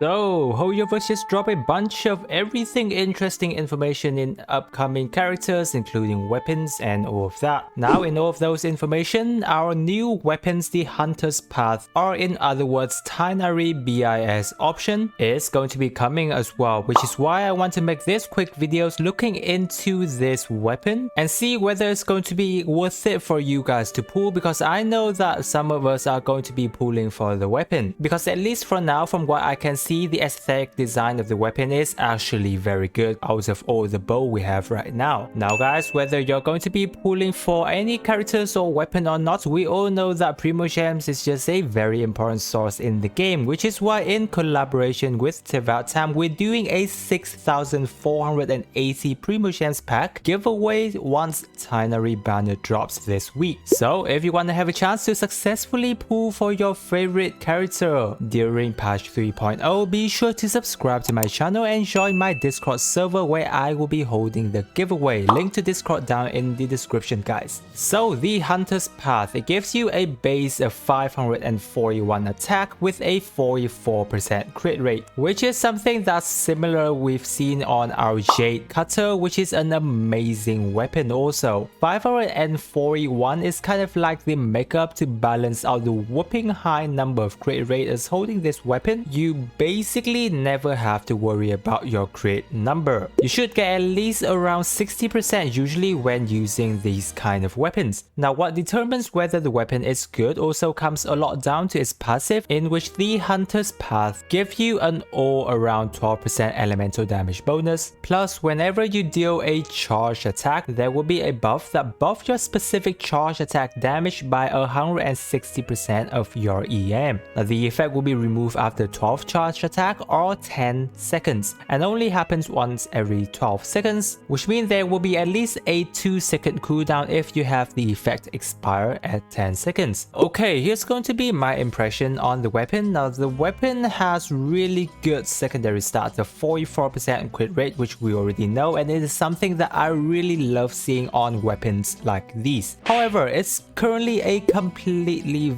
So, Hoyoverse just dropped a bunch of everything interesting information in upcoming characters, including weapons and all of that. Now, in all of those information, our new weapons, the Hunter's Path, or in other words, Tighnari BIS option, is going to be coming as well, which is why I want to make this quick videos looking into this weapon and see whether it's going to be worth it for you guys to pull, because I know that some of us are going to be pulling for the weapon, because at least for now, from what I can see, the aesthetic design of the weapon is actually very good out of all the bow we have right now. Now guys, whether you're going to be pulling for any characters or weapon or not, we all know that Primogems is just a very important source in the game, which is why in collaboration with SuperaTom, we're doing a 6,480 Primogems pack giveaway once Tighnari banner drops this week. So if you want to have a chance to successfully pull for your favorite character during patch 3.0, be sure to subscribe to my channel and join my Discord server where I will be holding the giveaway. Link to Discord down in the description, guys. So the Hunter's Path, it gives you a base of 541 attack with a 44% crit rate, which is something that's similar we've seen on our Jade Cutter, which is an amazing weapon also. 541 is kind of like the makeup to balance out the whooping high number of crit rate as holding this weapon. You basically never have to worry about your crit number. You should get at least around 60% usually when using these kind of weapons. Now what determines whether the weapon is good also comes a lot down to its passive, in which the Hunter's Path gives you an all around 12% elemental damage bonus, plus whenever you deal a charge attack, there will be a buff that buffs your specific charge attack damage by 160% of your EM. Now the effect will be removed after 12 charge attack or 10 seconds and only happens once every 12 seconds, which means there will be at least a 2-second cooldown if you have the effect expire at 10 seconds. Okay, here's going to be my impression on the weapon. Now the weapon has really good secondary stats of 44% crit rate, which we already know, and it is something that I really love seeing on weapons like these. However, it's currently a completely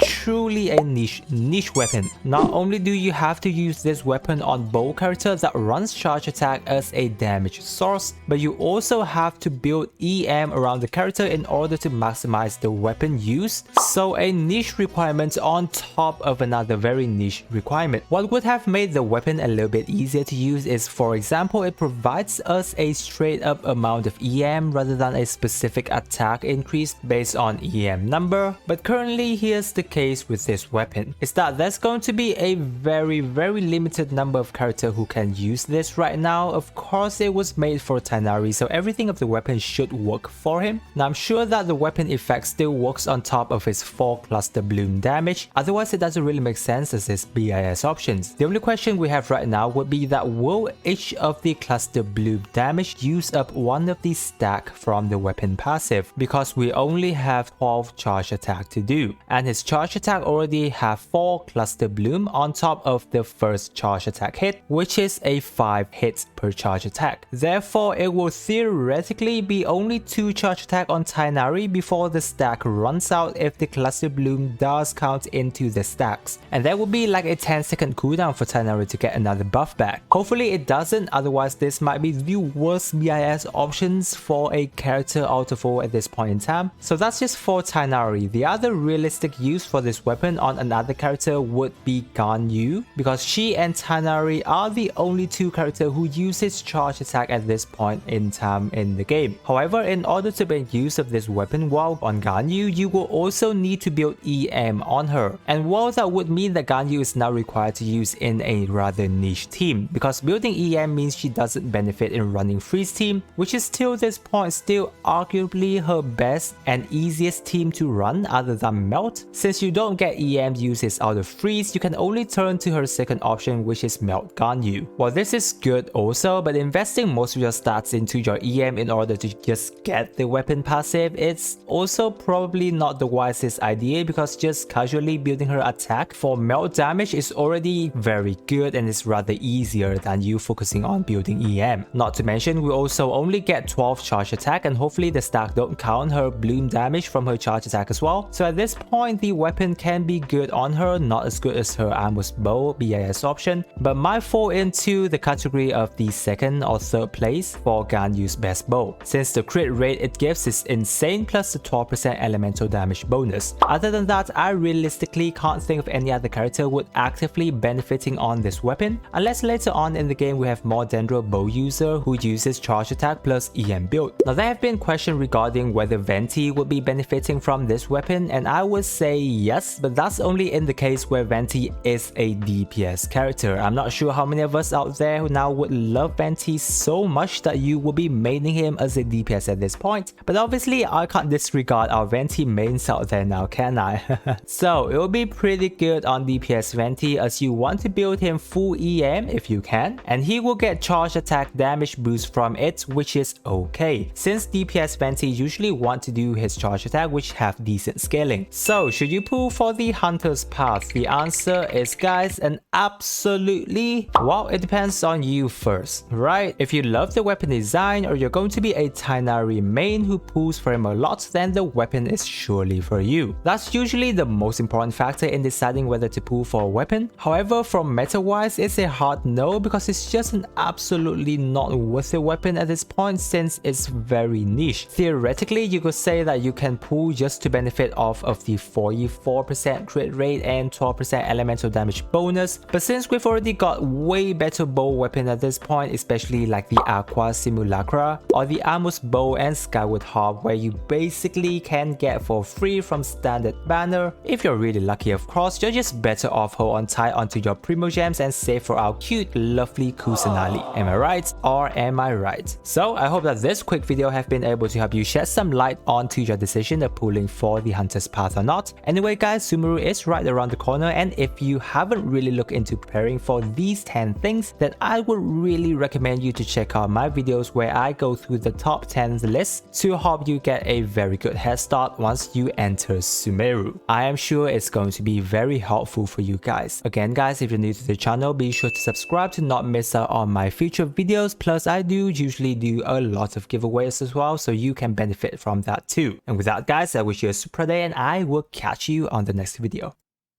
truly a niche weapon. Not only do you have to use this weapon on bow character that runs charge attack as a damage source, but you also have to build EM around the character in order to maximize the weapon use. So a niche requirement on top of another very niche requirement. What would have made the weapon a little bit easier to use is, for example, it provides us a straight up amount of EM rather than a specific attack increase based on EM number. But currently here's the case with this weapon, is that there's going to be a very limited number of characters who can use this right now. Of course it was made for Tighnari, so everything of the weapon should work for him. Now I'm sure that the weapon effect still works on top of his 4 cluster bloom damage, otherwise it doesn't really make sense as his BIS options. The only question we have right now would be that will each of the cluster bloom damage use up one of the stack from the weapon passive, because we only have 12 charge attack to do, and his charge attack already have 4 cluster bloom on top of the first charge attack hit, which is a 5 hits per charge attack. Therefore it will theoretically be only 2 charge attack on Tighnari before the stack runs out if the cluster bloom does count into the stacks, and there will be like a 10-second cooldown for Tighnari to get another buff back. Hopefully it doesn't, otherwise this might be the worst BIS options for a character out of all at this point in time. So that's just for Tighnari. The other realistic use for this weapon on another character would be Ganyu, because she and Tighnari are the only 2 characters who uses charge attack at this point in time in the game. However, in order to make use of this weapon while on Ganyu, you will also need to build EM on her, and while that would mean that Ganyu is now required to use in a rather niche team, because building EM means she doesn't benefit in running freeze team, which is till this point still arguably her best and easiest team to run other than melt. Since you don't get EM uses out of freeze, you can only turn to her second option, which is melt Ganyu. Well, this is good also, but investing most of your stats into your EM in order to just get the weapon passive, it's also probably not the wisest idea, because just casually building her attack for melt damage is already very good and is rather easier than you focusing on building EM. Not to mention we also only get 12 charge attack, and hopefully the stack don't count her bloom damage from her charge attack as well. So at this point the weapon can be good on her, not as good as her ambush bow, low BIS option, but might fall into the category of the second or third place for Ganyu's best bow, since the crit rate it gives is insane plus the 12% elemental damage bonus. Other than that, I realistically can't think of any other character would actively benefiting on this weapon, unless later on in the game we have more Dandruff Bow user who uses charge attack plus EM build. Now there have been questions regarding whether Venti would be benefiting from this weapon, and I would say yes, but that's only in the case where Venti is a DPS character. I'm not sure how many of us out there who now would love Venti so much that you will be maining him as a DPS at this point, but obviously I can't disregard our Venti mains out there now, can I? So it will be pretty good on DPS Venti, as you want to build him full EM if you can, and he will get charge attack damage boost from it, which is okay, since DPS Venti usually want to do his charge attack which have decent scaling. So should you pull for the Hunter's Path? The answer is, guys, an absolutely. Well, it depends on you first, right? If you love the weapon design, or you're going to be a Tighnari main who pulls for him a lot, then the weapon is surely for you. That's usually the most important factor in deciding whether to pull for a weapon. However, from meta wise, it's a hard no, because it's just an absolutely not worth it weapon at this point, since it's very niche. Theoretically, you could say that you can pull just to benefit off of the 44% crit rate and 12% elemental damage bonus, but since we've already got way better bow weapon at this point, especially like the Aqua Simulacra or the Amos Bow and Skyward Harp, where you basically can get for free from standard banner. If you're really lucky, of course, you're just better off hold on tight onto your Primogems and save for our cute lovely Kusanali. Am I right? Or am I right? So I hope that this quick video have been able to help you shed some light onto your decision of pulling for the Hunter's Path or not. Anyway guys, Sumeru is right around the corner, and if you haven't really looked into preparing for these 10 things, then I would really recommend you to check out my videos where I go through the top 10 list to help you get a very good head start once you enter Sumeru. I am sure it's going to be very helpful for you guys. Again guys, if you're new to the channel, be sure to subscribe to not miss out on my future videos, plus I do usually do a lot of giveaways as well, so you can benefit from that too. And with that guys, I wish you a super day, and I will catch you on the next video.